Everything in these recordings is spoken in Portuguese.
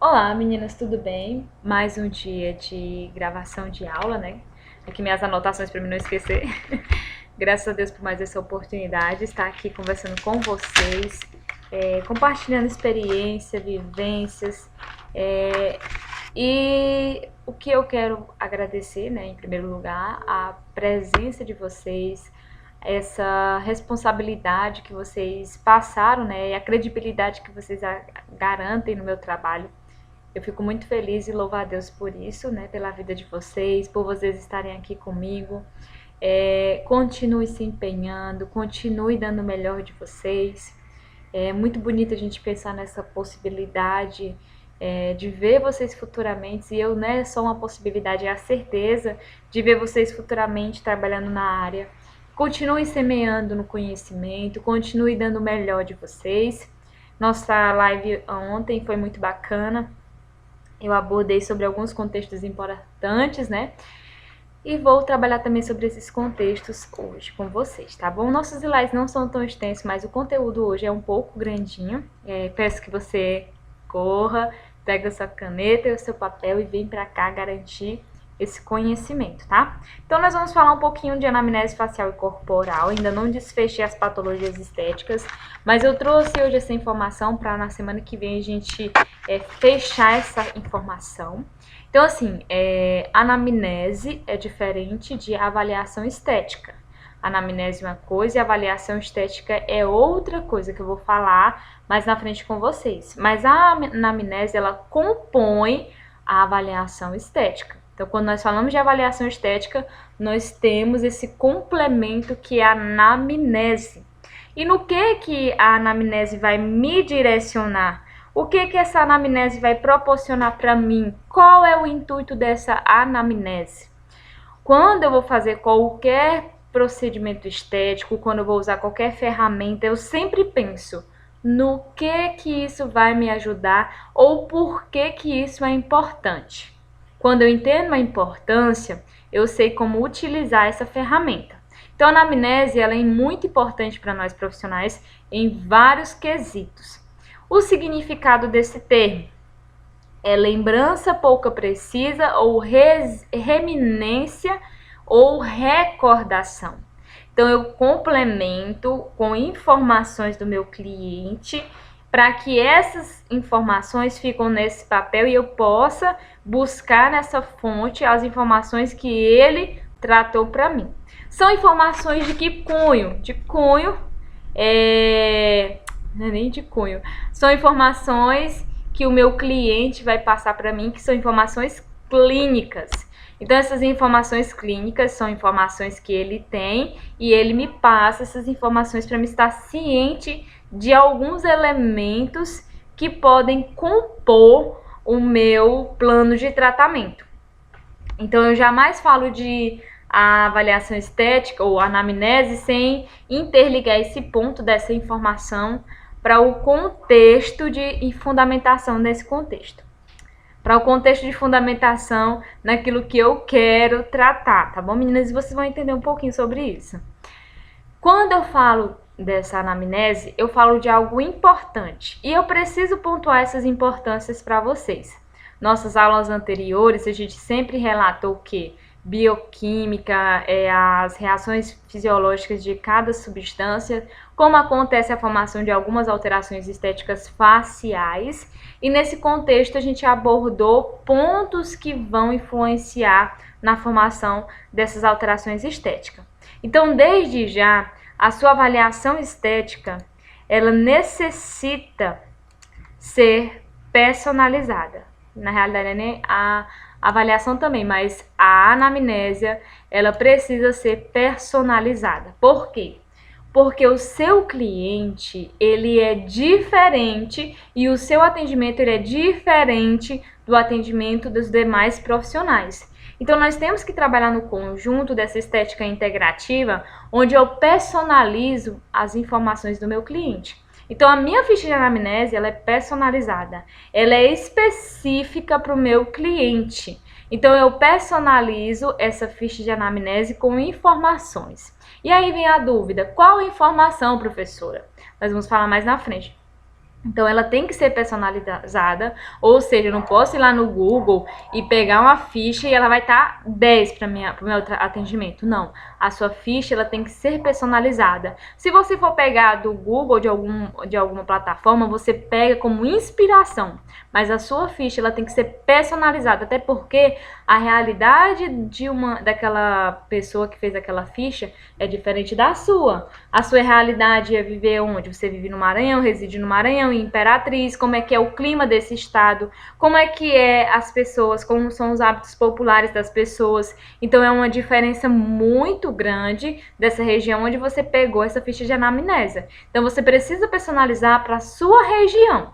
Olá, meninas, tudo bem? Mais um dia de gravação de aula, né? Aqui minhas anotações para mim não esquecer. Graças a Deus por mais essa oportunidade de estar aqui conversando com vocês, compartilhando experiência, vivências. E o que eu quero agradecer, né, em primeiro lugar, a presença de vocês, essa responsabilidade que vocês passaram, né, e a credibilidade que vocês garantem no meu trabalho. Eu fico muito feliz e louvo a Deus por isso, né? Pela vida de vocês, por vocês estarem aqui comigo. Continue se empenhando, continue dando o melhor de vocês. É muito bonito a gente pensar nessa possibilidade de ver vocês futuramente. E eu, não é só uma possibilidade, é a certeza de ver vocês futuramente trabalhando na área. Continue semeando no conhecimento, continue dando o melhor de vocês. Nossa live ontem foi muito bacana. Eu abordei sobre alguns contextos importantes, né? E vou trabalhar também sobre esses contextos hoje com vocês, tá bom? Nossos slides não são tão extensos, mas o conteúdo hoje é um pouco grandinho. Peço que você corra, pega a sua caneta e o seu papel e vem pra cá garantir esse conhecimento, tá? Então nós vamos falar um pouquinho de anamnese facial e corporal. Ainda não desfechei as patologias estéticas, mas eu trouxe hoje essa informação para na semana que vem a gente fechar essa informação. Então, assim, anamnese é diferente de avaliação estética. Anamnese é uma coisa e avaliação estética é outra coisa que eu vou falar mais na frente com vocês. Mas a anamnese, ela compõe a avaliação estética. Então, quando nós falamos de avaliação estética, nós temos esse complemento que é a anamnese. E no que a anamnese vai me direcionar? O que essa anamnese vai proporcionar para mim? Qual é o intuito dessa anamnese? Quando eu vou fazer qualquer procedimento estético, quando eu vou usar qualquer ferramenta, eu sempre penso no que isso vai me ajudar ou por que isso é importante. Quando eu entendo a importância, eu sei como utilizar essa ferramenta. Então, a anamnese ela é muito importante para nós profissionais em vários quesitos. O significado desse termo é lembrança pouco precisa ou reminência ou recordação. Então, eu complemento com informações do meu cliente para que essas informações fiquem nesse papel e eu possa buscar nessa fonte as informações que ele tratou para mim. São informações de que cunho? De cunho, não é nem de cunho, são informações que o meu cliente vai passar para mim, que são informações clínicas. Então, essas informações clínicas são informações que ele tem e ele me passa essas informações para me estar ciente de alguns elementos que podem compor o meu plano de tratamento. Então, eu jamais falo de avaliação estética ou anamnese sem interligar esse ponto dessa informação para o contexto de fundamentação desse contexto. Para o contexto de fundamentação naquilo que eu quero tratar, tá bom, meninas? E vocês vão entender um pouquinho sobre isso. Quando eu falo dessa anamnese, eu falo de algo importante e eu preciso pontuar essas importâncias para vocês. Nossas aulas anteriores, a gente sempre relatou que bioquímica, as reações fisiológicas de cada substância, como acontece a formação de algumas alterações estéticas faciais, e nesse contexto a gente abordou pontos que vão influenciar na formação dessas alterações estéticas. Então, desde já, a sua avaliação estética, ela necessita ser personalizada. Na realidade, nem a avaliação também, mas a anamnésia, ela precisa ser personalizada. Por quê? Porque o seu cliente, ele é diferente e o seu atendimento ele é diferente do atendimento dos demais profissionais. Então, nós temos que trabalhar no conjunto dessa estética integrativa, onde eu personalizo as informações do meu cliente. Então, a minha ficha de anamnese, ela é personalizada, ela é específica para o meu cliente. Então, eu personalizo essa ficha de anamnese com informações. E aí vem a dúvida, qual informação, professora? Nós vamos falar mais na frente. Então, ela tem que ser personalizada, ou seja, eu não posso ir lá no Google e pegar uma ficha e ela vai estar 10 para o meu atendimento. Não, a sua ficha ela tem que ser personalizada. Se você for pegar do Google, de alguma plataforma, você pega como inspiração, mas a sua ficha ela tem que ser personalizada, até porque a realidade daquela pessoa que fez aquela ficha é diferente da sua. A sua realidade é viver onde? Você vive no Maranhão, reside no Maranhão, em Imperatriz, como é que é o clima desse estado, como é que é as pessoas, como são os hábitos populares das pessoas. Então é uma diferença muito grande dessa região onde você pegou essa ficha de anamnese. Então você precisa personalizar para a sua região.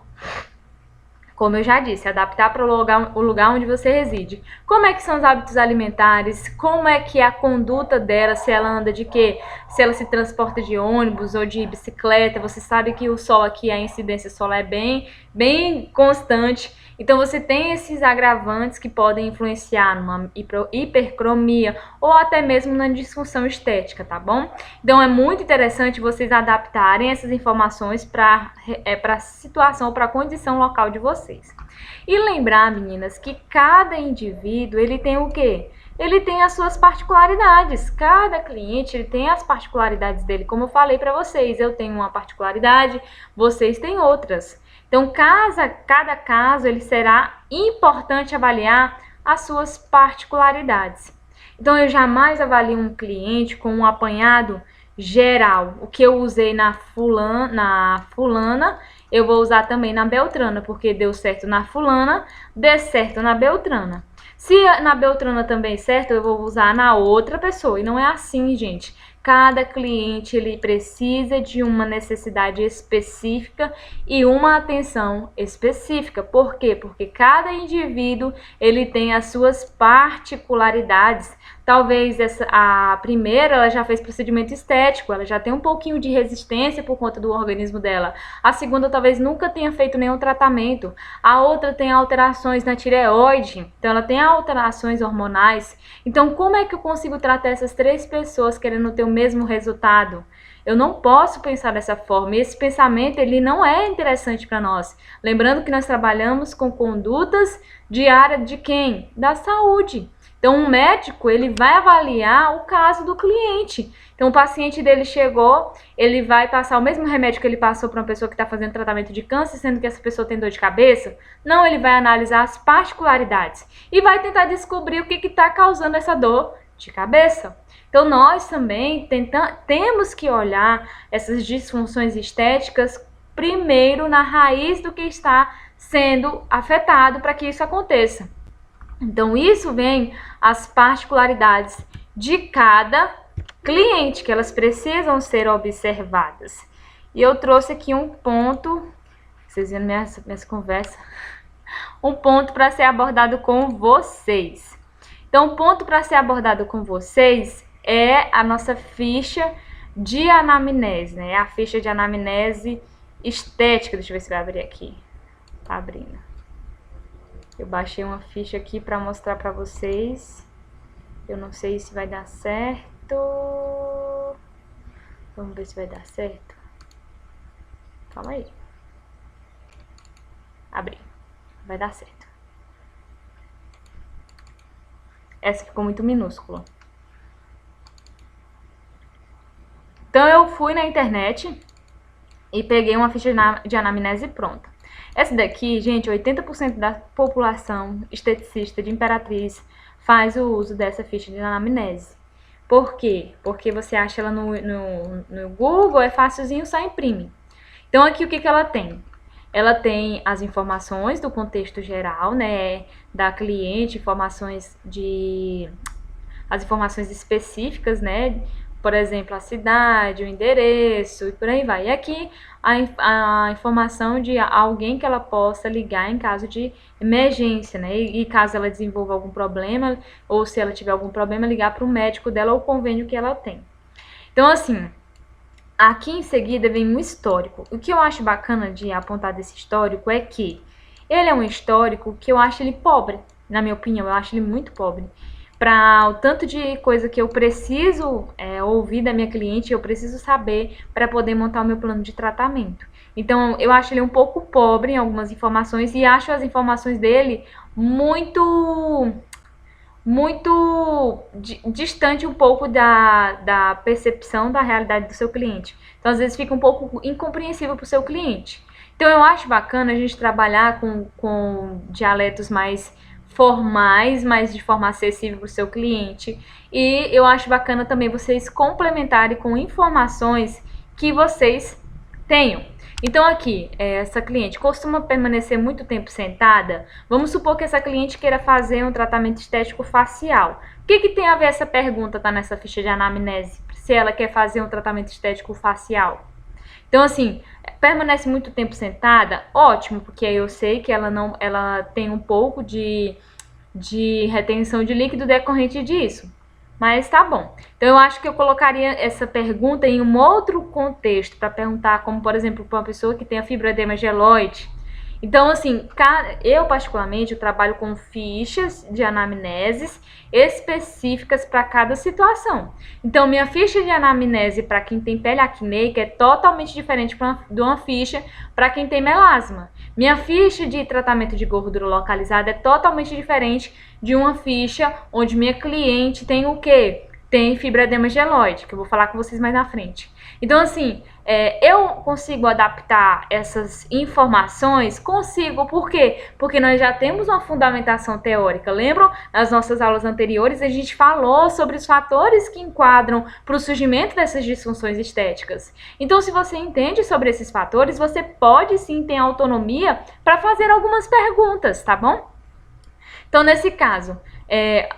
Como eu já disse, adaptar para o lugar onde você reside. Como é que são os hábitos alimentares? Como é que é a conduta dela? Se ela anda de quê? Se ela se transporta de ônibus ou de bicicleta? Você sabe que o sol aqui, a incidência solar é bem constante. Então você tem esses agravantes que podem influenciar numa hipercromia ou até mesmo na disfunção estética, tá bom? Então é muito interessante vocês adaptarem essas informações para a situação ou para a condição local de vocês. E lembrar, meninas, que cada indivíduo, ele tem o quê? Ele tem as suas particularidades. Cada cliente, ele tem as particularidades dele. Como eu falei para vocês, eu tenho uma particularidade, vocês têm outras. Então, cada caso, ele será importante avaliar as suas particularidades. Então, eu jamais avalio um cliente com um apanhado geral. O que eu usei na fulana, eu vou usar também na beltrana, porque deu certo na fulana, dê certo na beltrana. Se na beltrana também certo, eu vou usar na outra pessoa. E não é assim, gente. Cada cliente ele precisa de uma necessidade específica e uma atenção específica. Por quê? Porque cada indivíduo ele tem as suas particularidades. Talvez a primeira ela já fez procedimento estético, ela já tem um pouquinho de resistência por conta do organismo dela. A segunda talvez nunca tenha feito nenhum tratamento. A outra tem alterações na tireoide, então ela tem alterações hormonais. Então como é que eu consigo tratar essas três pessoas querendo ter o mesmo resultado? Eu não posso pensar dessa forma. Esse pensamento ele não é interessante para nós. Lembrando que nós trabalhamos com condutas de área de quem? Da saúde. Então, um médico, ele vai avaliar o caso do cliente. Então, o paciente dele chegou, ele vai passar o mesmo remédio que ele passou para uma pessoa que está fazendo tratamento de câncer, sendo que essa pessoa tem dor de cabeça? Não, ele vai analisar as particularidades e vai tentar descobrir o que está causando essa dor de cabeça. Então, nós também temos que olhar essas disfunções estéticas primeiro na raiz do que está sendo afetado para que isso aconteça. Então, isso vem as particularidades de cada cliente, que elas precisam ser observadas. E eu trouxe aqui um ponto, vocês viram minhas conversas, um ponto para ser abordado com vocês. Então, o ponto para ser abordado com vocês é a nossa ficha de anamnese, né? A ficha de anamnese estética. Deixa eu ver se vai abrir aqui. Tá abrindo. Eu baixei uma ficha aqui para mostrar para vocês. Eu não sei se vai dar certo. Vamos ver se vai dar certo. Calma aí. Abri. Vai dar certo. Essa ficou muito minúscula. Então eu fui na internet e peguei uma ficha de anamnese pronta. Essa daqui, gente, 80% da população esteticista de Imperatriz faz o uso dessa ficha de anamnese. Por quê? Porque você acha ela no Google, é facilzinho, só imprime. Então aqui o que ela tem? Ela tem as informações do contexto geral, né, da cliente, as informações específicas, né, por exemplo, a cidade, o endereço e por aí vai. E aqui a informação de alguém que ela possa ligar em caso de emergência, né? E caso ela desenvolva algum problema, ou se ela tiver algum problema, ligar para o médico dela ou o convênio que ela tem. Então, assim, aqui em seguida vem um histórico. O que eu acho bacana de apontar desse histórico é que ele é um histórico que eu acho ele pobre, na minha opinião, eu acho ele muito pobre. Para o tanto de coisa que eu preciso ouvir da minha cliente, eu preciso saber para poder montar o meu plano de tratamento. Então, eu acho ele um pouco pobre em algumas informações e acho as informações dele muito distante um pouco da percepção da realidade do seu cliente. Então, às vezes, fica um pouco incompreensível para o seu cliente. Então, eu acho bacana a gente trabalhar com dialetos mais formais, mais de forma acessível para o seu cliente. E eu acho bacana também vocês complementarem com informações que vocês tenham. Então aqui, essa cliente costuma permanecer muito tempo sentada? Vamos supor que essa cliente queira fazer um tratamento estético facial. O que tem a ver essa pergunta, tá nessa ficha de anamnese? Se ela quer fazer um tratamento estético facial. Então, assim, permanece muito tempo sentada? Ótimo, porque aí eu sei que ela tem um pouco de retenção de líquido decorrente disso. Mas tá bom. Então eu acho que eu colocaria essa pergunta em um outro contexto, para perguntar, como por exemplo, para uma pessoa que tem a fibroedema geloide. Então, assim, eu particularmente eu trabalho com fichas de anamneses específicas para cada situação. Então, minha ficha de anamnese para quem tem pele acneica é totalmente diferente de uma ficha para quem tem melasma. Minha ficha de tratamento de gordura localizada é totalmente diferente de uma ficha onde minha cliente tem o quê? Tem fibroedema geloide, que eu vou falar com vocês mais na frente. Então, assim, eu consigo adaptar essas informações? Consigo, por quê? Porque nós já temos uma fundamentação teórica. Lembram? Nas nossas aulas anteriores, a gente falou sobre os fatores que enquadram para o surgimento dessas disfunções estéticas. Então, se você entende sobre esses fatores, você pode sim ter autonomia para fazer algumas perguntas, tá bom? Então, nesse caso,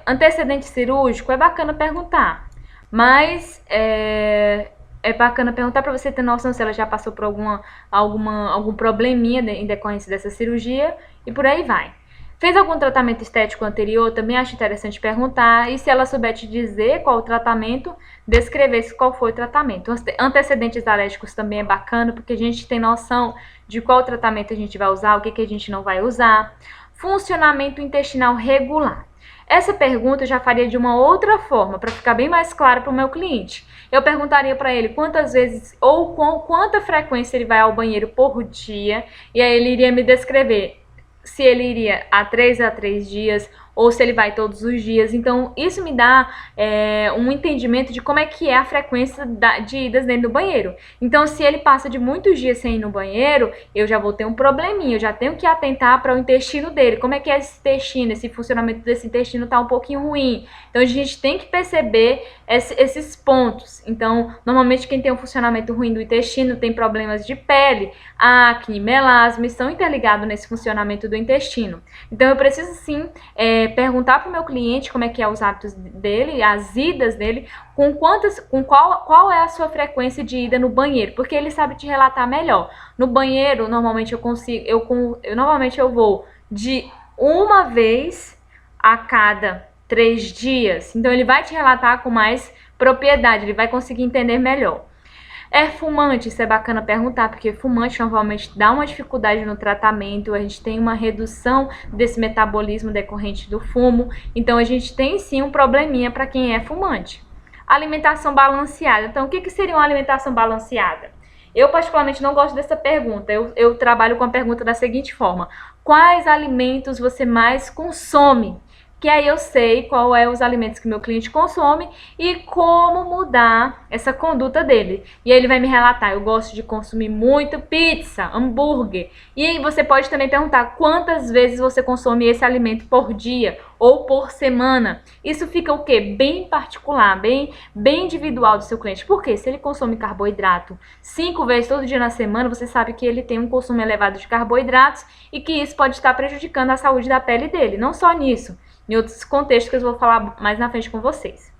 antecedente cirúrgico é bacana perguntar, mas é bacana perguntar para você ter noção se ela já passou por algum probleminha em decorrência dessa cirurgia e por aí vai. Fez algum tratamento estético anterior? Também acho interessante perguntar. E se ela souber te dizer qual o tratamento, descrever qual foi o tratamento. Antecedentes alérgicos também é bacana, porque a gente tem noção de qual tratamento a gente vai usar, o que a gente não vai usar. Funcionamento intestinal regular. Essa pergunta eu já faria de uma outra forma, para ficar bem mais claro para o meu cliente. Eu perguntaria para ele quantas vezes ou com quanta frequência ele vai ao banheiro por dia, e aí ele iria me descrever se ele iria a 3 dias ou se ele vai todos os dias. Então, isso me dá um entendimento de como é que é a frequência de idas dentro do banheiro. Então, se ele passa de muitos dias sem ir no banheiro, eu já vou ter um probleminha, eu já tenho que atentar para o intestino dele. Como é que é esse intestino? Esse funcionamento desse intestino está um pouquinho ruim. Então, a gente tem que perceber esses pontos. Então, normalmente quem tem um funcionamento ruim do intestino tem problemas de pele, acne, melasma, estão interligados nesse funcionamento do intestino. Então, eu preciso sim perguntar para o meu cliente como é que é os hábitos dele, as idas dele, qual é a sua frequência de ida no banheiro, porque ele sabe te relatar melhor. No banheiro, normalmente normalmente eu vou de uma vez a cada 3 dias. Então ele vai te relatar com mais propriedade, ele vai conseguir entender melhor. É fumante? Isso é bacana perguntar, porque fumante normalmente dá uma dificuldade no tratamento, a gente tem uma redução desse metabolismo decorrente do fumo, então a gente tem sim um probleminha para quem é fumante. Alimentação balanceada. Então, o que seria uma alimentação balanceada? Eu particularmente não gosto dessa pergunta, eu trabalho com a pergunta da seguinte forma: quais alimentos você mais consome? Que aí eu sei qual é os alimentos que meu cliente consome e como mudar essa conduta dele. E aí ele vai me relatar: eu gosto de consumir muito pizza, hambúrguer. E aí você pode também perguntar quantas vezes você consome esse alimento por dia ou por semana. Isso fica o quê? Bem particular, bem individual do seu cliente. Porque se ele consome carboidrato 5 vezes todo dia na semana, você sabe que ele tem um consumo elevado de carboidratos e que isso pode estar prejudicando a saúde da pele dele. Não só nisso, em outros contextos que eu vou falar mais na frente com vocês.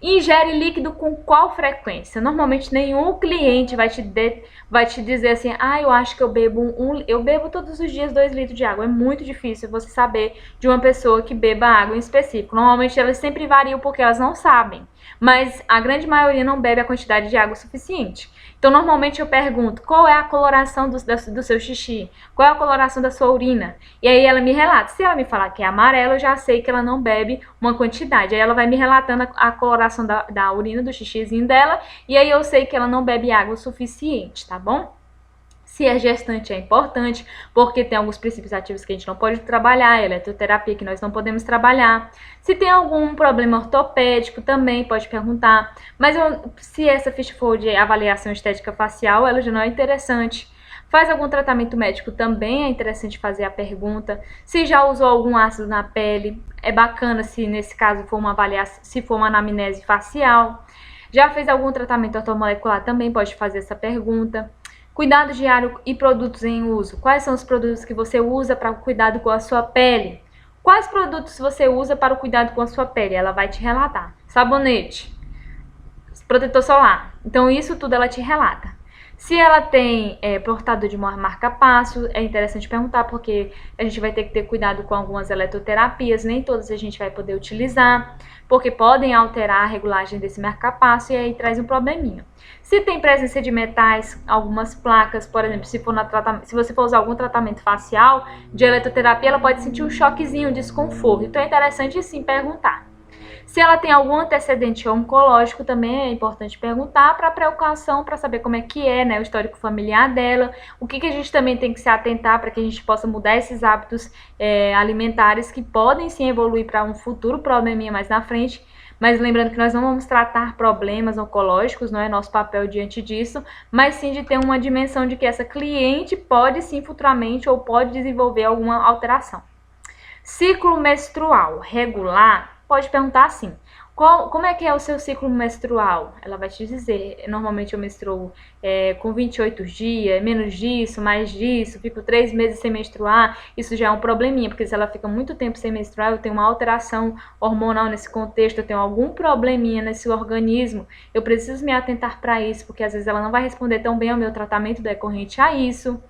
Ingere líquido com qual frequência? Normalmente nenhum cliente vai te dizer assim: eu acho que eu bebo todos os dias 2 litros de água. É muito difícil você saber de uma pessoa que beba água em específico. Normalmente elas sempre variam porque elas não sabem, mas a grande maioria não bebe a quantidade de água suficiente. Então, normalmente eu pergunto: qual é a coloração do seu xixi? Qual é a coloração da sua urina? E aí ela me relata. Se ela me falar que é amarelo, eu já sei que ela não bebe uma quantidade. Aí ela vai me relatando a coloração da urina, do xixizinho dela, e aí eu sei que ela não bebe água o suficiente, tá bom? Se é gestante é importante, porque tem alguns princípios ativos que a gente não pode trabalhar, eletroterapia que nós não podemos trabalhar. Se tem algum problema ortopédico, também pode perguntar. Mas se essa ficha for de avaliação estética facial, ela já não é interessante. Faz algum tratamento médico, também é interessante fazer a pergunta. Se já usou algum ácido na pele, é bacana se nesse caso for uma avaliação, se for uma anamnese facial. Já fez algum tratamento ortomolecular, também pode fazer essa pergunta. Cuidado diário e produtos em uso. Quais são os produtos que você usa para o cuidado com a sua pele? Quais produtos você usa para o cuidado com a sua pele? Ela vai te relatar. Sabonete, protetor solar. Então, isso tudo ela te relata. Se ela tem portador de uma marca-passo, é interessante perguntar, porque a gente vai ter que ter cuidado com algumas eletroterapias, nem todas a gente vai poder utilizar, porque podem alterar a regulagem desse marca-passo e aí traz um probleminha. Se tem presença de metais, algumas placas, por exemplo, se você for usar algum tratamento facial de eletroterapia, ela pode sentir um choquezinho, um desconforto. Então é interessante sim perguntar. Se ela tem algum antecedente oncológico, também é importante perguntar para precaução, para saber como é que é, né, o histórico familiar dela, o que a gente também tem que se atentar para que a gente possa mudar esses hábitos alimentares que podem sim evoluir para um futuro probleminha mais na frente. Mas lembrando que nós não vamos tratar problemas oncológicos, não é nosso papel diante disso, mas sim de ter uma dimensão de que essa cliente pode sim futuramente ou pode desenvolver alguma alteração. Ciclo menstrual regular, pode perguntar assim, como é que é o seu ciclo menstrual? Ela vai te dizer, normalmente eu menstruo com 28 dias, menos disso, mais disso, fico 3 meses sem menstruar, isso já é um probleminha, porque se ela fica muito tempo sem menstruar, eu tenho uma alteração hormonal nesse contexto, eu tenho algum probleminha nesse organismo, eu preciso me atentar para isso, porque às vezes ela não vai responder tão bem ao meu tratamento decorrente a isso.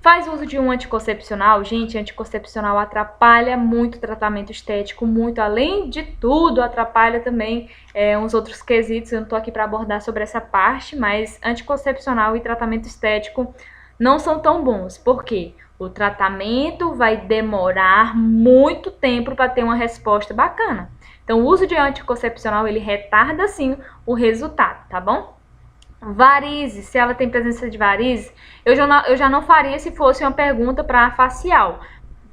Faz uso de um anticoncepcional, gente, anticoncepcional atrapalha muito o tratamento estético, muito, além de tudo, atrapalha também uns outros quesitos, eu não tô aqui para abordar sobre essa parte, mas anticoncepcional e tratamento estético não são tão bons, por quê? O tratamento vai demorar muito tempo para ter uma resposta bacana. Então, o uso de anticoncepcional, ele retarda sim o resultado, tá bom? Varizes, se ela tem presença de varizes, eu já não faria se fosse uma pergunta para facial.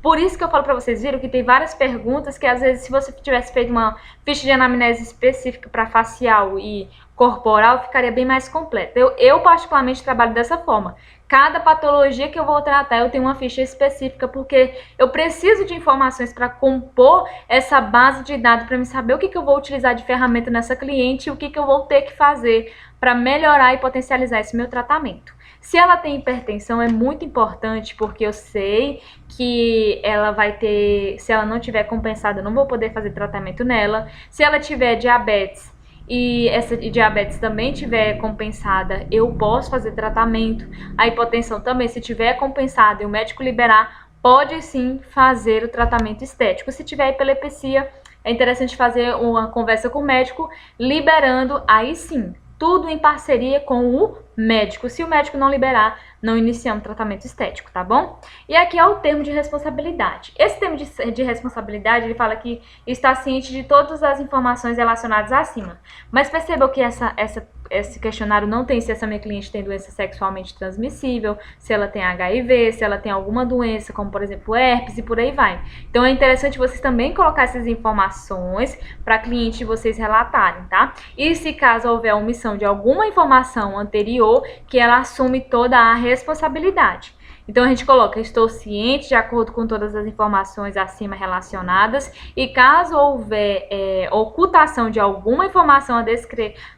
Por isso que eu falo para vocês, viram que tem várias perguntas que às vezes se você tivesse feito uma ficha de anamnese específica para facial e corporal, ficaria bem mais completa. Eu particularmente trabalho dessa forma. Cada patologia que eu vou tratar, eu tenho uma ficha específica, porque eu preciso de informações para compor essa base de dados, para me saber o que eu vou utilizar de ferramenta nessa cliente e o que eu vou ter que fazer para melhorar e potencializar esse meu tratamento. Se ela tem hipertensão, é muito importante, porque eu sei que ela vai ter, se ela não tiver compensada, eu não vou poder fazer tratamento nela. Se ela tiver diabetes e essa diabetes também tiver compensada, eu posso fazer tratamento. A hipotensão também, se tiver compensada e o médico liberar, pode sim fazer o tratamento estético. Se tiver epilepsia, é interessante fazer uma conversa com o médico, liberando, aí sim, tudo em parceria com o médico. Se o médico não liberar, não iniciamos tratamento estético, tá bom? E aqui é o termo de responsabilidade. Esse termo de responsabilidade, ele fala que está ciente de todas as informações relacionadas acima. Mas percebam que esse questionário não tem se essa minha cliente tem doença sexualmente transmissível, se ela tem HIV, se ela tem alguma doença, como por exemplo herpes e por aí vai. Então é interessante vocês também colocar essas informações para cliente de vocês relatarem, tá? E se caso houver omissão de alguma informação anterior, que ela assume toda a responsabilidade. Então a gente coloca, estou ciente de acordo com todas as informações acima relacionadas, e caso houver ocultação de alguma informação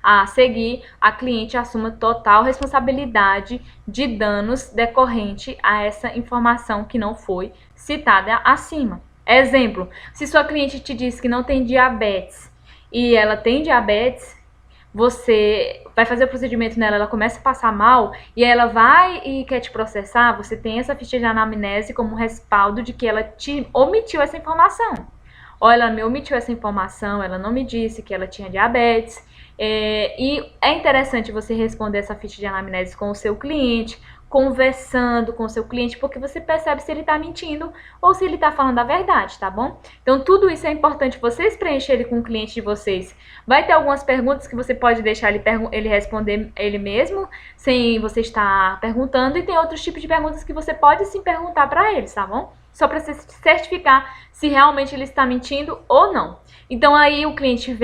a seguir, a cliente assuma total responsabilidade de danos decorrente a essa informação que não foi citada acima. Exemplo, se sua cliente te diz que não tem diabetes e ela tem diabetes, você vai fazer o procedimento nela, ela começa a passar mal e ela vai e quer te processar, você tem essa ficha de anamnese como respaldo de que ela te omitiu essa informação. Ou ela me omitiu essa informação, ela não me disse que ela tinha diabetes, E é interessante você responder essa ficha de anamnese com o seu cliente, conversando com o seu cliente, porque você percebe se ele está mentindo ou se ele está falando a verdade, tá bom? Então, tudo isso é importante vocês preencherem com o cliente de vocês. Vai ter algumas perguntas que você pode deixar ele responder ele mesmo, sem você estar perguntando, e tem outros tipos de perguntas que você pode sim perguntar para eles, tá bom? Só para se certificar se realmente ele está mentindo ou não. Então aí o cliente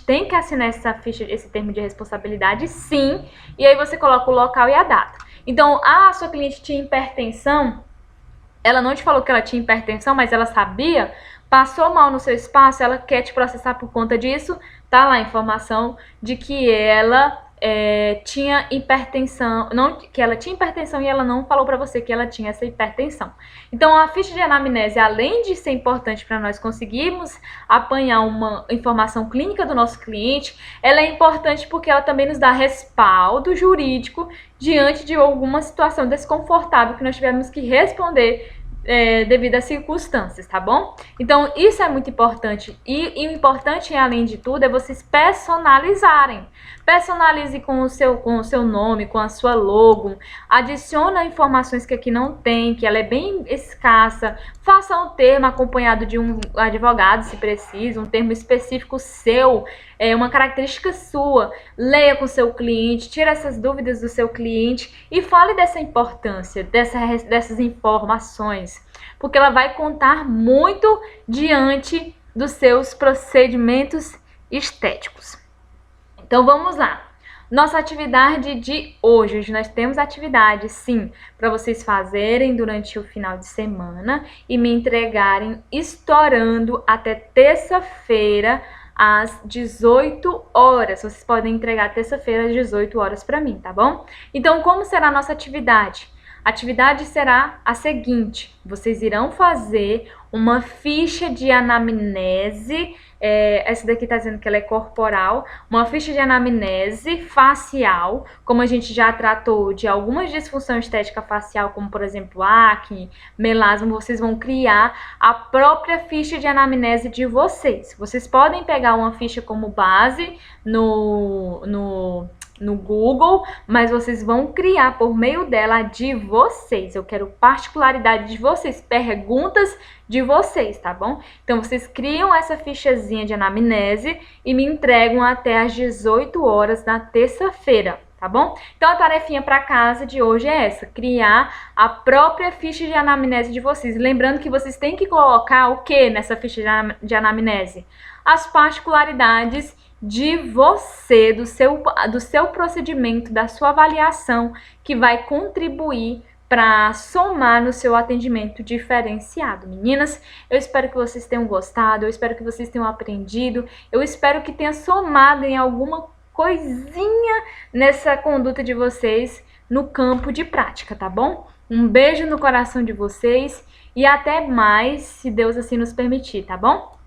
tem que assinar essa ficha, esse termo de responsabilidade, sim, e aí você coloca o local e a data. Então, a sua cliente tinha hipertensão, ela não te falou que ela tinha hipertensão, mas ela sabia, passou mal no seu espaço, ela quer te processar por conta disso, tá lá a informação de que ela tinha hipertensão, que ela tinha hipertensão e ela não falou para você que ela tinha essa hipertensão. Então, a ficha de anamnese, além de ser importante para nós conseguirmos apanhar uma informação clínica do nosso cliente, ela é importante porque ela também nos dá respaldo jurídico diante de alguma situação desconfortável que nós tivemos que responder devido às circunstâncias, tá bom? Então, isso é muito importante. E o importante, além de tudo, é vocês personalizarem. Personalize com o seu nome, com a sua logo. Adiciona informações que aqui não tem, que ela é bem escassa. Faça um termo acompanhado de um advogado, se precisa, um termo específico seu, uma característica sua. Leia com o seu cliente, tire essas dúvidas do seu cliente e fale dessa importância, dessas informações, porque ela vai contar muito diante dos seus procedimentos estéticos. Então vamos lá. Nossa atividade de hoje, nós temos atividade sim para vocês fazerem durante o final de semana e me entregarem estourando até terça-feira às 18 horas. Vocês podem entregar terça-feira às 18 horas para mim, tá bom? Então, como será a nossa atividade? A atividade será a seguinte: vocês irão fazer uma ficha de anamnese, essa daqui tá dizendo que ela é corporal, uma ficha de anamnese facial, como a gente já tratou de algumas disfunções estética facial, como por exemplo acne, melasma, vocês vão criar a própria ficha de anamnese de vocês. Vocês podem pegar uma ficha como base no Google, mas vocês vão criar por meio dela de vocês. Eu quero particularidade de vocês, perguntas de vocês, tá bom? Então, vocês criam essa fichazinha de anamnese e me entregam até às 18 horas na terça-feira, tá bom? Então, a tarefinha para casa de hoje é essa: criar a própria ficha de anamnese de vocês. Lembrando que vocês têm que colocar o que nessa ficha de anamnese? As particularidades de você, do seu procedimento, da sua avaliação, que vai contribuir para somar no seu atendimento diferenciado. Meninas, eu espero que vocês tenham gostado, eu espero que vocês tenham aprendido, eu espero que tenha somado em alguma coisinha nessa conduta de vocês no campo de prática, tá bom? Um beijo no coração de vocês e até mais, se Deus assim nos permitir, tá bom?